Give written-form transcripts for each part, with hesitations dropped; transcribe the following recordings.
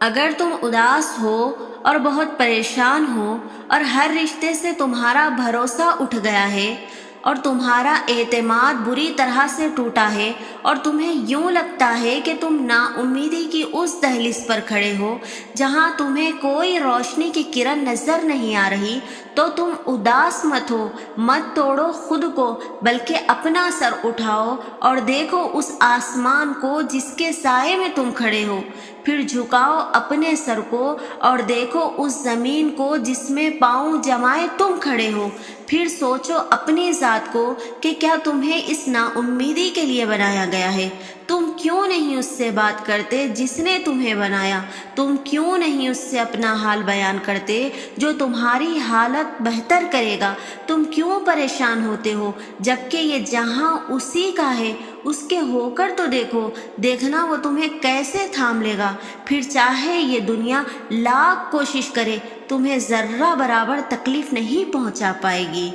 اگر تم اداس ہو اور بہت پریشان ہو اور ہر رشتے سے تمہارا بھروسہ اٹھ گیا ہے اور تمہارا اعتماد بری طرح سے ٹوٹا ہے اور تمہیں یوں لگتا ہے کہ تم نا امیدی کی اس دہلیز پر کھڑے ہو جہاں تمہیں کوئی روشنی کی کرن نظر نہیں آ رہی، تو تم اداس مت ہو، مت توڑو خود کو، بلکہ اپنا سر اٹھاؤ اور دیکھو اس آسمان کو جس کے سائے میں تم کھڑے ہو، پھر جھکاؤ اپنے سر کو اور دیکھو اس زمین کو جس میں پاؤں جمائے تم کھڑے ہو، پھر سوچو اپنی ذات کو کہ کیا تمہیں اس نا امیدی کے لیے بنایا گیا ہے؟ تم کیوں نہیں اس سے بات کرتے جس نے تمہیں بنایا؟ تم کیوں نہیں اس سے اپنا حال بیان کرتے جو تمہاری حالت بہتر کرے گا؟ تم کیوں پریشان ہوتے ہو جبکہ یہ جہاں اسی کا ہے؟ اس کے ہو کر تو دیکھو، دیکھنا وہ تمہیں کیسے تھام لے گا۔ پھر چاہے یہ دنیا لاکھ کوشش کرے، تمہیں ذرہ برابر تکلیف نہیں پہنچا پائے گی۔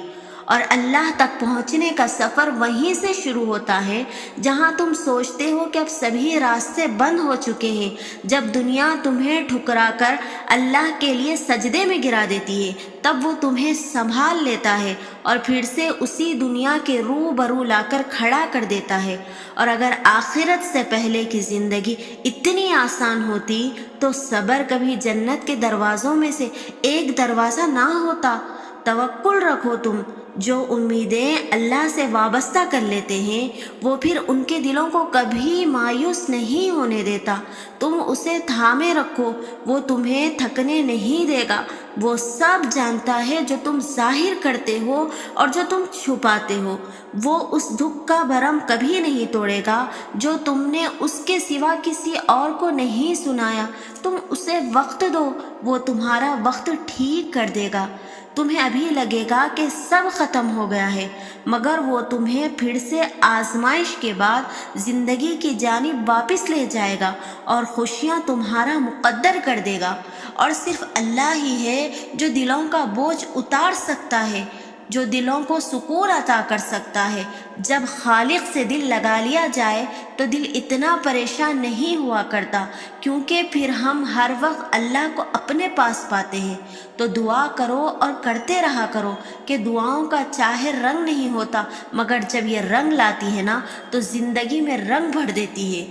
اور اللہ تک پہنچنے کا سفر وہیں سے شروع ہوتا ہے جہاں تم سوچتے ہو کہ اب سبھی راستے بند ہو چکے ہیں، جب دنیا تمہیں ٹھکرا کر اللہ کے لیے سجدے میں گرا دیتی ہے، تب وہ تمہیں سنبھال لیتا ہے اور پھر سے اسی دنیا کے روبرو لا کر کھڑا کر دیتا ہے۔ اور اگر آخرت سے پہلے کی زندگی اتنی آسان ہوتی تو صبر کبھی جنت کے دروازوں میں سے ایک دروازہ نہ ہوتا۔ توکل رکھو تم، جو امیدیں اللہ سے وابستہ کر لیتے ہیں وہ پھر ان کے دلوں کو کبھی مایوس نہیں ہونے دیتا۔ تم اسے تھامے رکھو، وہ تمہیں تھکنے نہیں دے گا۔ وہ سب جانتا ہے جو تم ظاہر کرتے ہو اور جو تم چھپاتے ہو۔ وہ اس دکھ کا بھرم کبھی نہیں توڑے گا جو تم نے اس کے سوا کسی اور کو نہیں سنایا۔ تم اسے وقت دو، وہ تمہارا وقت ٹھیک کر دے گا۔ تمہیں ابھی لگے گا کہ سب ختم ہو گیا ہے، مگر وہ تمہیں پھر سے آزمائش کے بعد زندگی کی جانب واپس لے جائے گا اور خوشیاں تمہارا مقدر کر دے گا۔ اور صرف اللہ ہی ہے جو دلوں کا بوجھ اتار سکتا ہے، جو دلوں کو سکون عطا کر سکتا ہے۔ جب خالق سے دل لگا لیا جائے تو دل اتنا پریشان نہیں ہوا کرتا، کیونکہ پھر ہم ہر وقت اللہ کو اپنے پاس پاتے ہیں۔ تو دعا کرو اور کرتے رہا کرو کہ دعاؤں کا چاہے رنگ نہیں ہوتا، مگر جب یہ رنگ لاتی ہے نا تو زندگی میں رنگ بھر دیتی ہے۔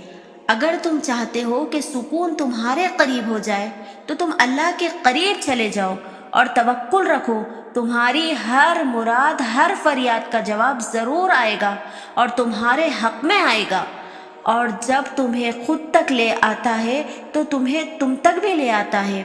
اگر تم چاہتے ہو کہ سکون تمہارے قریب ہو جائے تو تم اللہ کے قریب چلے جاؤ اور توکل رکھو، تمہاری ہر مراد، ہر فریاد کا جواب ضرور آئے گا اور تمہارے حق میں آئے گا۔ اور جب تمہیں خود تک لے آتا ہے تو تمہیں تم تک بھی لے آتا ہے۔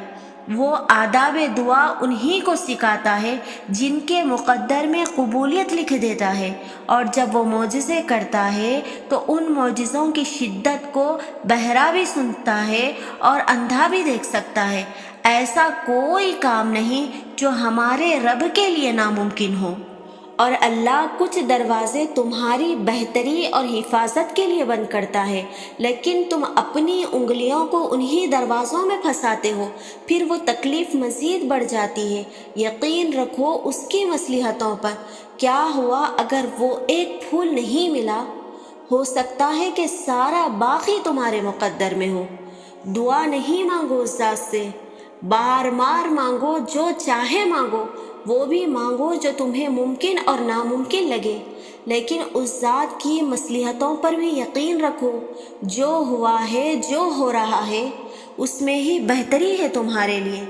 وہ آداب دعا انہی کو سکھاتا ہے جن کے مقدر میں قبولیت لکھ دیتا ہے، اور جب وہ معجزے کرتا ہے تو ان معجزوں کی شدت کو بہرا بھی سنتا ہے اور اندھا بھی دیکھ سکتا ہے۔ ایسا کوئی کام نہیں جو ہمارے رب کے لیے ناممکن ہو۔ اور اللہ کچھ دروازے تمہاری بہتری اور حفاظت کے لیے بند کرتا ہے، لیکن تم اپنی انگلیوں کو انہی دروازوں میں پھنساتے ہو، پھر وہ تکلیف مزید بڑھ جاتی ہے۔ یقین رکھو اس کی مصلحتوں پر۔ کیا ہوا اگر وہ ایک پھول نہیں ملا؟ ہو سکتا ہے کہ سارا باغ ہی تمہارے مقدر میں ہو۔ دعا نہیں مانگو اس ذات سے، بار بار مانگو، جو چاہے مانگو، وہ بھی مانگو جو تمہیں ممکن اور ناممکن لگے، لیکن اس ذات کی مصلحتوں پر بھی یقین رکھو۔ جو ہوا ہے، جو ہو رہا ہے، اس میں ہی بہتری ہے تمہارے لیے۔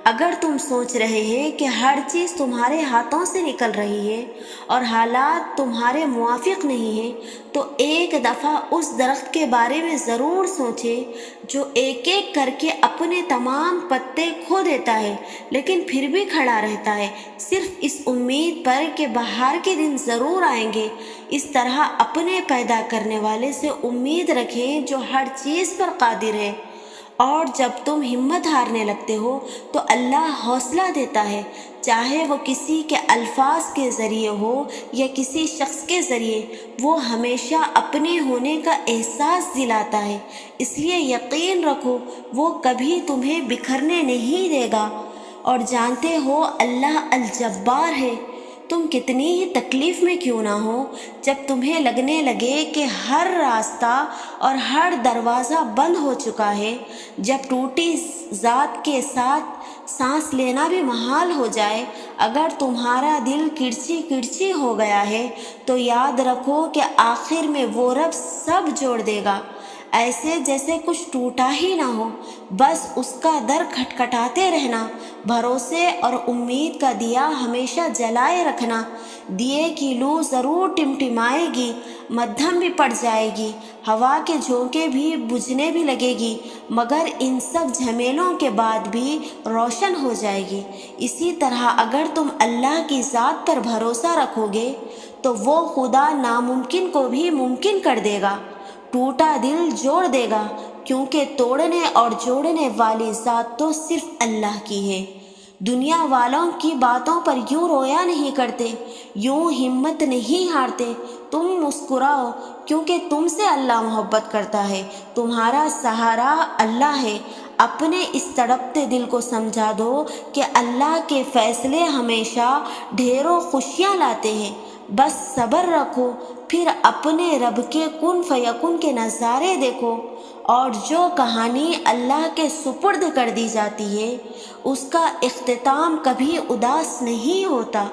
اگر تم سوچ رہے ہیں کہ ہر چیز تمہارے ہاتھوں سے نکل رہی ہے اور حالات تمہارے موافق نہیں ہیں، تو ایک دفعہ اس درخت کے بارے میں ضرور سوچیں جو ایک ایک کر کے اپنے تمام پتے کھو دیتا ہے لیکن پھر بھی کھڑا رہتا ہے، صرف اس امید پر کہ بہار کے دن ضرور آئیں گے۔ اس طرح اپنے پیدا کرنے والے سے امید رکھیں جو ہر چیز پر قادر ہے، اور جب تم ہمت ہارنے لگتے ہو تو اللہ حوصلہ دیتا ہے، چاہے وہ کسی کے الفاظ کے ذریعے ہو یا کسی شخص کے ذریعے، وہ ہمیشہ اپنے ہونے کا احساس دلاتا ہے۔ اس لیے یقین رکھو وہ کبھی تمہیں بکھرنے نہیں دے گا۔ اور جانتے ہو اللہ الجبار ہے، تم کتنی ہی تکلیف میں کیوں نہ ہو، جب تمہیں لگنے لگے کہ ہر راستہ اور ہر دروازہ بند ہو چکا ہے، جب ٹوٹی ذات کے ساتھ سانس لینا بھی محال ہو جائے، اگر تمہارا دل کڑچی کڑچی ہو گیا ہے تو یاد رکھو کہ آخر میں وہ رب سب جوڑ دے گا، ایسے جیسے کچھ ٹوٹا ہی نہ ہو۔ بس اس کا در کھٹکھٹاتے رہنا، بھروسے اور امید کا دیا ہمیشہ جلائے رکھنا۔ دیے کی لو ضرور ٹمٹمائے گی، مدھم بھی پڑ جائے گی، ہوا کے جھونکے بھی بجھنے بھی لگے گی، مگر ان سب جھمیلوں کے بعد بھی روشن ہو جائے گی۔ اسی طرح اگر تم اللہ کی ذات پر بھروسہ رکھو گے تو وہ خدا ناممکن کو بھی ممکن کر دے گا، ٹوٹا دل جوڑ دے گا، کیونکہ توڑنے اور جوڑنے والی ذات تو صرف اللہ کی ہے۔ دنیا والوں کی باتوں پر یوں رویا نہیں کرتے، یوں ہمت نہیں ہارتے۔ تم مسکراؤ کیونکہ تم سے اللہ محبت کرتا ہے، تمہارا سہارا اللہ ہے۔ اپنے اس تڑپتے دل کو سمجھا دو کہ اللہ کے فیصلے ہمیشہ ڈھیروں خوشیاں لاتے ہیں۔ بس صبر رکھو، پھر اپنے رب کے کن فیکن کے نظارے دیکھو، اور جو کہانی اللہ کے سپرد کر دی جاتی ہے اس کا اختتام کبھی اداس نہیں ہوتا۔